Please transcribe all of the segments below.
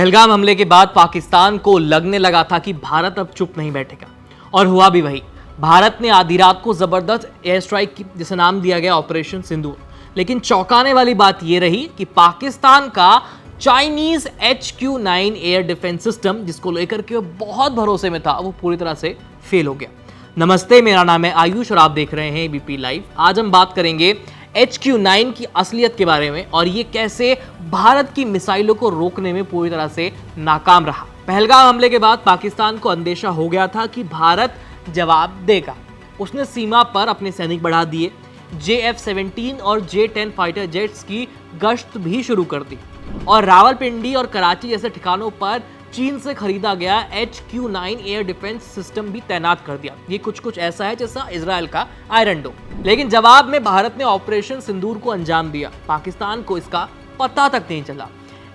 पहलगाम हमले के बाद पाकिस्तान को लगने लगा था कि भारत अब चुप नहीं बैठेगा, और हुआ भी वही। भारत ने आधी रात को जबरदस्त एयर स्ट्राइक की, जिसे नाम दिया गया ऑपरेशन सिंदूर। लेकिन चौंकाने वाली बात यह रही कि पाकिस्तान का Chinese HQ-9 air defence system, जिसको लेकर के वो बहुत भरोसे में था, वो पूरी तरह से फेल हो गया। नमस्ते, मेरा नाम है आयुष और आप देख रहे हैं ABP लाइव। आज हम बात करेंगे HQ-9 की असलियत के बारे में और ये कैसे भारत की मिसाइलों को रोकने में पूरी तरह से नाकाम रहा। पहलगाम हमले के बाद पाकिस्तान को अंदेशा हो गया था कि भारत जवाब देगा। उसने सीमा पर अपने सैनिक बढ़ा दिए, JF-17 और J-10 फाइटर जेट्स की गश्त भी शुरू कर दी और रावलपिंडी और कराची जैसे ठिकानों पर चीन से खरीदा गया HQ-9 एयर डिफेंस सिस्टम भी तैनात कर दिया। ये कुछ ऐसा है जैसा इजराइल का आयरन डोम। लेकिन जवाब में भारत ने ऑपरेशन सिंदूर को अंजाम दिया। पाकिस्तान को इसका पता तक नहीं चला।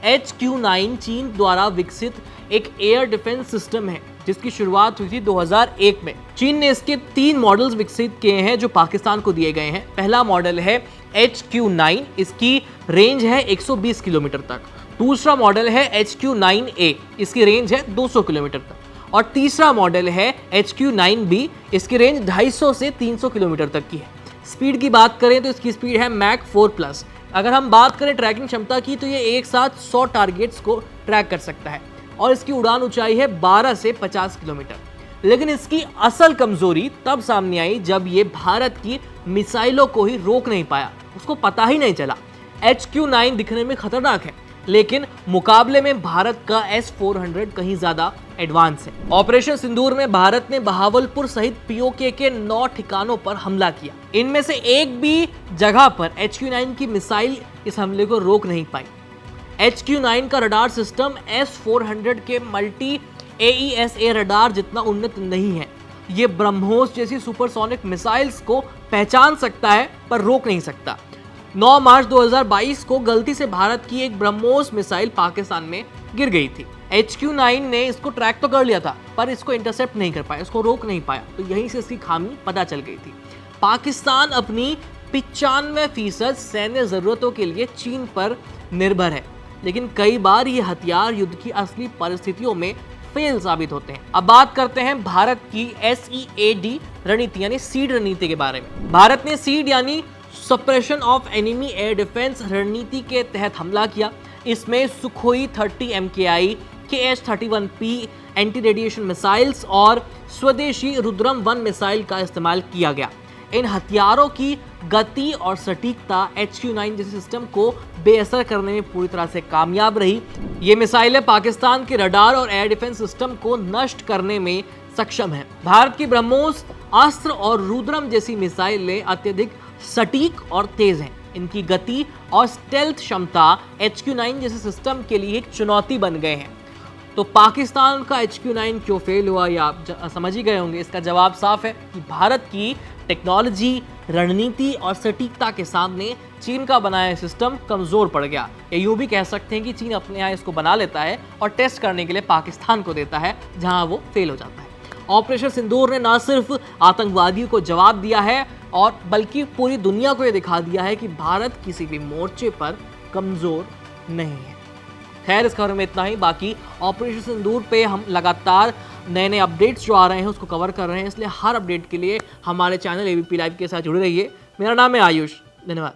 HQ-9 चीन द्वारा विकसित एक एयर डिफेंस सिस्टम है जिसकी शुरुआत हुई थी 2001 में। चीन ने इसके 3 मॉडल्स विकसित किए हैं जो पाकिस्तान को दिए गए हैं। पहला मॉडल है HQ-9, इसकी रेंज है 120 किलोमीटर तक। दूसरा मॉडल है HQ-9A, इसकी रेंज है 200 किलोमीटर तक। और तीसरा मॉडल है HQ-9B, इसकी रेंज 250 से 300 किलोमीटर तक की है। स्पीड की बात करें तो इसकी स्पीड है मैक 4+। अगर हम बात करें ट्रैकिंग क्षमता की तो ये एक साथ 100 टारगेट्स को ट्रैक कर सकता है और इसकी उड़ान ऊंचाई है 12 से 50 किलोमीटर। लेकिन इसकी असल कमजोरी तब सामने आई जब ये भारत की मिसाइलों को ही रोक नहीं पाया। उसको पता ही नहीं चला। HQ-9 दिखने में खतरनाक है, लेकिन मुकाबले में भारत का S-400 कहीं ज्यादा एडवांस है। ऑपरेशन सिंदूर में भारत ने बहावलपुर सहित POK के 9 ठिकानों पर हमला किया। इनमें से एक भी जगह पर HQ-9 की मिसाइल इस हमले को रोक नहीं पाई। HQ-9 का रडार सिस्टम S-400 के मल्टी AESA रडार जितना उन्नत नहीं है। ये ब्रह्मोस जैसी सुपरसोनिक मिसाइल्स को पहचान सकता है पर रोक नहीं सकता। 9 मार्च 2022 को गलती से भारत की एक ब्रह्मोस मिसाइल पाकिस्तान में गिर गई थी। HQ-9 ने इसको ट्रैक तो कर लिया था पर इसको इंटरसेप्ट नहीं कर पाया, इसको रोक नहीं पाया, तो यहीं से इसकी खामी पता चल गई थी। पाकिस्तान अपनी 95% सैन्य जरूरतों के लिए चीन पर निर्भर है, लेकिन कई बार ये हथियार युद्ध की असली परिस्थितियों में फेल साबित होते हैं। अब बात करते हैं भारत की SEAD रणनीति यानी सीड रणनीति के बारे में। भारत ने सीड यानी suppression of enemy air defence रणनीति के तहत हमला किया। इसमें Sukhoi 30 MKI, KH-31P anti radiation missiles और स्वदेशी रुद्रम 1 मिसाइल का इस्तेमाल किया गया। इन हथियारों की गति और सटीकता HQ-9 जैसे सिस्टम को बेअसर करने में पूरी तरह से कामयाब रही। ये मिसाइलें पाकिस्तान के रडार और एयर डिफेंस सिस्टम को नष्ट करने में सक्षम है। भारत की ब्रह्मोस अस्त्र और रुद्रम जैसी मिसाइलें अत्यधिक सटीक और तेज हैं। इनकी गति और स्टेल्थ क्षमता HQ-9 जैसे सिस्टम के लिए एक चुनौती बन गए हैं। तो पाकिस्तान का HQ-9 क्यों फेल हुआ, या आप समझ ही गए होंगे। इसका जवाब साफ है कि भारत की टेक्नोलॉजी, रणनीति और सटीकता के सामने चीन का बनाया सिस्टम कमजोर पड़ गया। या यूं भी कह सकते हैं कि चीन अपने यहाँ इसको बना लेता है और टेस्ट करने के लिए पाकिस्तान को देता है, जहां वो फेल हो जाता है। ऑपरेशन सिंदूर ने न सिर्फ आतंकवादियों को जवाब दिया है और बल्कि पूरी दुनिया को यह दिखा दिया है कि भारत किसी भी मोर्चे पर कमजोर नहीं है। खैर, इस खबर में इतना ही। बाकी ऑपरेशन सिंदूर पे हम लगातार नए अपडेट्स जो आ रहे हैं उसको कवर कर रहे हैं, इसलिए हर अपडेट के लिए हमारे चैनल ABP लाइव के साथ जुड़े रहिए। मेरा नाम है आयुष। धन्यवाद।